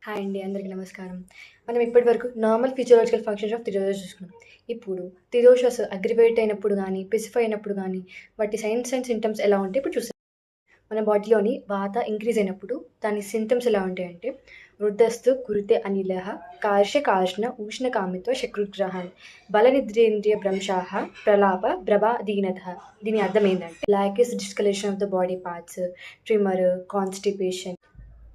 Hi అండి. అందరికీ నమస్కారం. మనం ఇప్పటివరకు నార్మల్ ఫిజియోలాజికల్ ఫంక్షన్స్ ఆఫ్ థిరోసిస్ చూసుకున్నాం. ఇప్పుడు థిరోసిస్ అగ్రివేట్ అయినప్పుడు గానీ, స్పెసిఫై అయినప్పుడు గానీ, వాటి సైన్స్ అండ్ సింప్టమ్స్ ఎలా ఉంటాయి ఇప్పుడు చూద్దాం. మన బాడీలోని వాత ఇంక్రీజ్ అయినప్పుడు దాని సింప్టమ్స్ ఎలా ఉంటాయంటే వృద్ధస్తు కురుతే అనిలః కార్ష్య కార్ష్ణ ఉష్ణకామిత్వ శకృగ్రహాన్ బలనిద్రేంద్రియ భ్రంశాః ప్రలాప ప్రభాదీనతః. దీని అర్థం ఏంటంటే blackish discoloration of the body parts, tremor, constipation,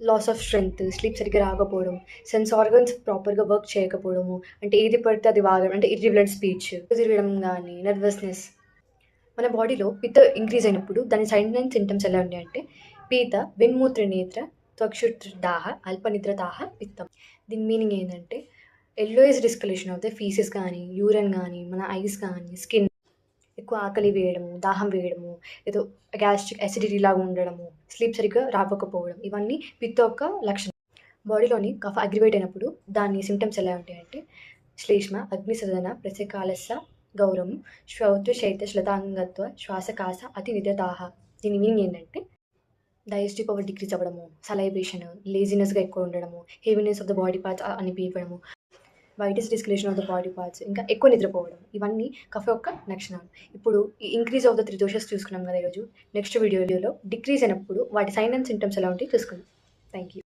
loss of strength, sleep సరిగ్గా రాకపోవడం, సెన్స్ ఆర్గన్స్ ప్రాపర్‌గా వర్క్ చేయకపోవడము, అంటే ఏది పడితే అది వాగడం, అంటే ఇర్రిలెవెంట్ స్పీచ్, తిరగడం గానీ, నర్వస్‌నెస్. మన బాడీలో పిత్త ఇంక్రీజ్ అయినప్పుడు దాని సైన్స్ అండ్ సింప్టమ్స్ ఎలా ఉంటాయంటే పీత వెన్మూత్ర నేత్ర త్వక్షుదాహ అల్పనిద్రతాహ పిత్తం. దీని మీనింగ్ ఏంటంటే ఎల్లోయిస్ డిస్కలేషన్ ఆఫ్ ద ఫీసెస్ కానీ, యూరిన్ కానీ, మన ఐస్ కానీ, స్కిన్, ఎక్కువ ఆకలి వేయడము, దాహం వేయడము, ఏదో గ్యాస్ట్రిక్ అసిడిటీ లాగా ఉండడము, స్లీప్ సరిగ్గా రాకపోవడం, ఇవన్నీ పిత్త యొక్క లక్షణం. బాడీలోని కఫ అగ్రివేట్ అయినప్పుడు దాని సిమ్టమ్స్ ఎలా ఉంటాయంటే శ్లేష్మ అగ్నిసదన ప్రత్యేకాలస్య గౌరవం శ్రౌత్ర శైత్య శ్లతాంగత్వ శ్వాసకాస అతి నిద్రతాహ. దీని మీనింగ్ ఏంటంటే డైజెస్టివ్ పవర్ డిక్రీజ్ అవ్వడము, సలైవేషన్, లేజినెస్గా ఎక్కువ ఉండడము, heaviness of the body parts అనిపించడము, whitish discoloration of the body parts, ఇంకా ఎక్కువ నిద్రపోవడం, ఇవన్నీ కఫ యొక్క లక్షణాలు. ఇప్పుడు ఈ increase of the three doshas చూసుకున్నాం కదా ఈరోజు. నెక్స్ట్ వీడియోలో డిక్రీజ్ అయినప్పుడు వాటి సైన్ అండ్ సింటమ్స్ ఎలా ఉంటాయి చూసుకుందాం. Thank you.